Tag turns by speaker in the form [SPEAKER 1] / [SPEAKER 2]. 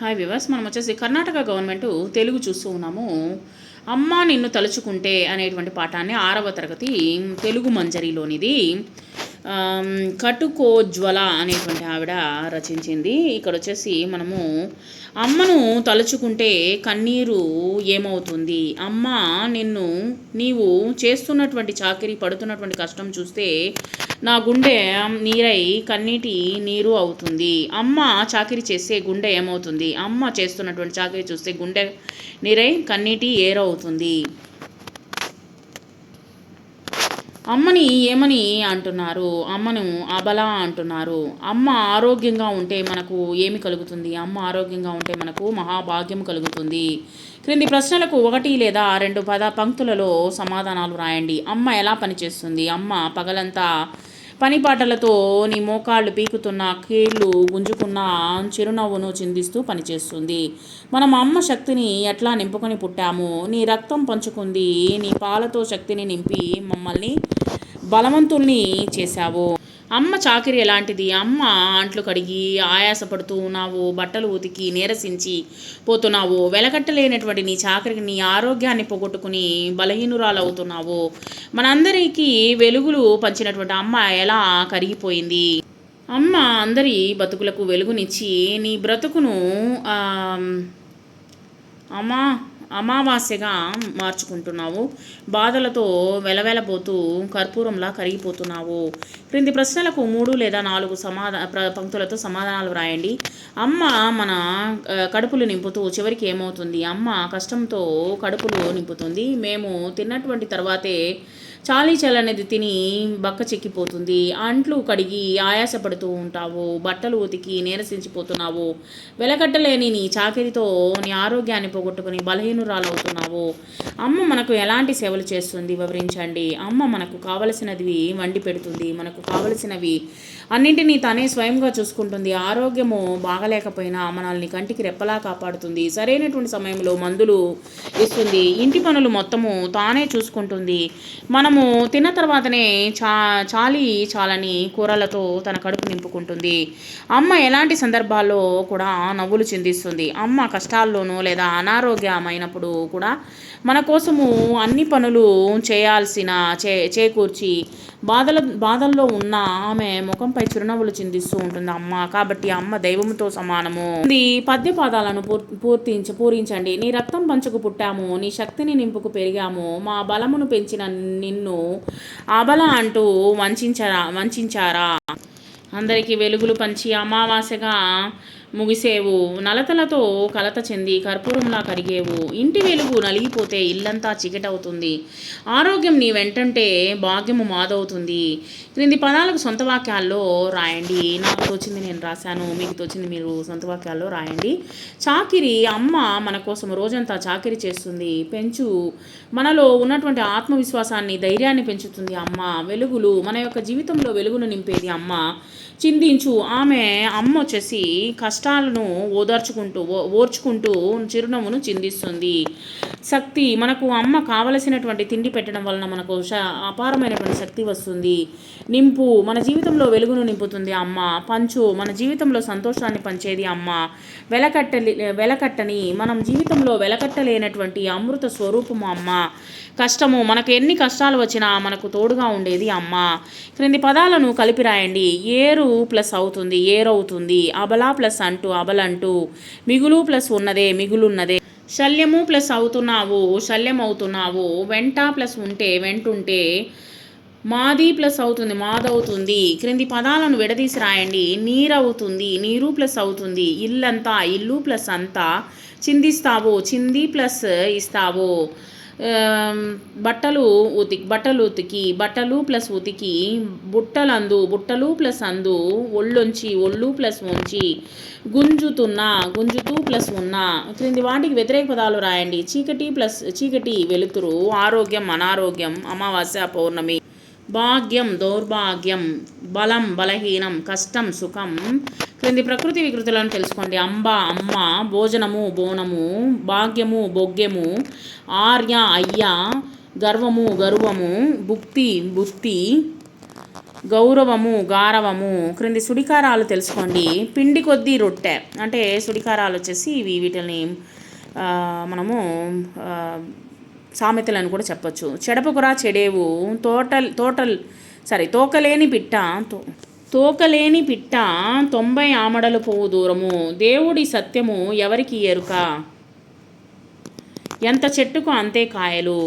[SPEAKER 1] Hi viewers, మనం వచ్చేసి Karnataka government Telugu చూస్తూ ఉన్నాము. అమ్మ నిన్ను తలుచుకుంటే అనేటువంటి పాఠాన్ని 6వ తరగతి తెలుగు మంజరిలోనిది కటుకోజ్వల అనేటువంటి ఆవిడ రచించింది. ఇక్కడ వచ్చేసి మనము అమ్మను తలుచుకుంటే కన్నీరు ఏమవుతుంది, అమ్మ నిన్ను నీవు చేస్తున్నటువంటి చాకిరీ పడుతున్నటువంటి కష్టం చూస్తే నా గుండె నీరై కన్నీటి నీరు అవుతుంది. అమ్మ చాకిరీ చేస్తే గుండె ఏమవుతుంది, అమ్మ చేస్తున్నటువంటి చాకిరీ చూస్తే గుండె నీరై కన్నీటి ఏరు అవుతుంది. అమ్మని ఏమని అంటున్నారు, అమ్మను అబల అంటున్నారు. అమ్మ ఆరోగ్యంగా ఉంటే మనకు ఏమి కలుగుతుంది, అమ్మ ఆరోగ్యంగా ఉంటే మనకు మహాభాగ్యం కలుగుతుంది. క్రింది ప్రశ్నలకు 1 లేదా 2 పంక్తులలో సమాధానాలు రాయండి. అమ్మ ఎలా పనిచేస్తుంది, అమ్మ పగలంతా పనిపాటలతో నీ మోకాళ్ళు పీకుతున్న, కీళ్ళు గుంజుకున్న చిరునవ్వును చిందిస్తూ పనిచేస్తుంది. మనం అమ్మ శక్తిని ఎట్లా నింపుకొని పుట్టాము, నీ రక్తం పంచుకుంది, నీ పాలతో శక్తిని నింపి మమ్మల్ని బలవంతుల్ని చేశావు. అమ్మ చాకిరి ఎలాంటిది, అమ్మ అంట్లు కడిగి ఆయాసపడుతూ ఉన్నావు, బట్టలు ఉతికి నీరసించి పోతున్నావు, వెలకట్టలేనటువంటి నీ చాకరికి నీ ఆరోగ్యాన్ని పోగొట్టుకుని బలహీనురాలవుతున్నావు. మనందరికీ వెలుగులు పంచినటువంటి అమ్మ ఎలా కరిగిపోయింది. అమ్మ అందరి బతుకులకు వెలుగునిచ్చి నీ బ్రతుకును అమావాస్యగా మార్చుకుంటున్నావు. బాధలతో వెలవెలబోతూ కర్పూరంలా కరిగిపోతున్నావు. క్రింది ప్రశ్నలకు 3 లేదా 4 పంక్తులతో సమాధానాలు రాయండి. అమ్మ మన కడుపులు నింపుతూ చివరికి ఏమవుతుంది, అమ్మ కష్టంతో కడుపులు నింపుతుంది. మేము తిన్నటువంటి తర్వాతే చాలీ చల్లనిది తిని బక్క చిక్కిపోతుంది. అంట్లు కడిగి ఆయాసపడుతూ ఉంటావు, బట్టలు ఉతికి నీరసించిపోతున్నావు, వెలకట్టలేని నీ చాకిరితో నీ ఆరోగ్యాన్ని పోగొట్టుకుని బలహీనురాలవుతున్నావు. అమ్మ మనకు ఎలాంటి సేవలు చేస్తుంది వివరించండి. అమ్మ మనకు కావలసినవి వండి పెడుతుంది, మనకు కావలసినవి అన్నింటినీ తానే స్వయంగా చూసుకుంటుంది. ఆరోగ్యము బాగలేకపోయినా మనల్ని కంటికి రెప్పలా కాపాడుతుంది. సరైనటువంటి సమయంలో మందులు ఇస్తుంది. ఇంటి పనులు మొత్తము తానే చూసుకుంటుంది. మనము తిన్న తర్వాతనే చాలని కూరలతో తన కడుపు నింపుకుంటుంది. అమ్మ ఎలాంటి సందర్భాల్లో కూడా నవ్వులు చిందిస్తుంది. అమ్మ కష్టాల్లోనూ లేదా అనారోగ్యమైనప్పుడు కూడా మన కోసము అన్ని పనులు చేకూర్చి బాధల్లో ఉన్న ఆమె ముఖంపై చిరునవ్వులు చిందిస్తూ ఉంటుంది అమ్మ. కాబట్టి అమ్మ దైవముతో సమానము. ఇది పద్యపాదాలను పూరించండి. నీ రక్తం పంచుకు పుట్టాము, నీ శక్తిని నింపుకు పెరిగాము, మా బలమును పెంచిన నిన్ను అబల అంటూ వంచారా. అందరికీ వెలుగులు పంచి అమావాస్యగా ముగిసేవు, నలతలతో కలత చెంది కర్పూరంలా కరిగేవు. ఇంటి వెలుగు నలిగిపోతే ఇల్లంతా చీకటవుతుంది. ఆరోగ్యం నీ వెంటంటే భాగ్యము మాదవుతుంది. క్రింది పదాలకు సొంత వాక్యాల్లో రాయండి. నాకు తోచింది నేను రాశాను, మీకు తోచింది మీరు సొంత వాక్యాల్లో రాయండి. చాకిరి, అమ్మ మన కోసం రోజంతా చాకిరి చేస్తుంది. మనలో ఉన్నటువంటి ఆత్మవిశ్వాసాన్ని, ధైర్యాన్ని పెంచుతుంది అమ్మ. వెలుగులు, మన యొక్క జీవితంలో వెలుగును నింపేది అమ్మ. చిందించు, అమ్మ వచ్చేసి కష్టాలను ఓర్చుకుంటూ చిరునవ్వును చిందిస్తుంది. శక్తి, మనకు అమ్మ కావలసినటువంటి తిండి పెట్టడం వలన మనకు అపారమైనటువంటి శక్తి వస్తుంది. నింపు, మన జీవితంలో వెలుగును నింపుతుంది అమ్మ. పంచు, మన జీవితంలో సంతోషాన్ని పంచేది అమ్మ. వెలకట్టని, మనం జీవితంలో వెలకట్టలేనటువంటి అమృత స్వరూపము అమ్మ. కష్టము, మనకు ఎన్ని కష్టాలు వచ్చినా మనకు తోడుగా ఉండేది అమ్మ. క్రింది పదాలను కలిపి రాయండి. ఏరు ప్లస్ అవుతుంది ఏరవుతుంది, అబల ప్లస్ అంటూ అబలంటూ, మిగులు ప్లస్ ఉన్నదే మిగులున్నదే, శల్యము ప్లస్ అవుతున్నావు శల్యమవుతున్నావు, వెంట ప్లస్ ఉంటే వెంటుంటే, మాది ప్లస్ అవుతుంది మాదవుతుంది. క్రింది పదాలను విడదీసి రాయండి. నీరవుతుంది నీరు ప్లస్ అవుతుంది, ఇల్లంతా ఇల్లు ప్లస్ అంతా, చిందిస్తావు చింది ప్లస్ ఇస్తావు, బట్టలు ఉతికి బట్టలు ప్లస్ ఉతికి, బుట్టలు ప్లస్ అందు, ఒళ్ళొంచి ఒళ్ళు ప్లస్ వంచి, గుంజుతూ ప్లస్ ఉన్నా. క్రింది వాటికి వ్యతిరేక పదాలు రాయండి. చీకటి వెలుతురు, ఆరోగ్యం అనారోగ్యం, అమావాస్య పౌర్ణమి, భాగ్యం దౌర్భాగ్యం, బలం బలహీనం, కష్టం సుఖం. క్రింది ప్రకృతి వికృతులను తెలుసుకోండి. అమ్మ, భోజనము బోనము, భాగ్యము భోగ్యము, ఆర్య అయ్య, గర్వము గర్వము, భుక్తి బుత్తి, గౌరవము, గారవము. క్రింది సుడికారాలు తెలుసుకోండి. పిండి కొద్దీ రొట్టె అంటే సుడికారాలు వచ్చేసి వీటిని మనము సామెతలను కూడా చెప్పొచ్చు. చెడపకురా చెడేవు, తోకలేని పిట్ట తోకలేని పిట్ట 90 ఆమడలు పోవు దూరము. దేవుడి సత్యము ఎవరికి ఎరుక, ఎంత చెట్టుకు అంతే కాయలు.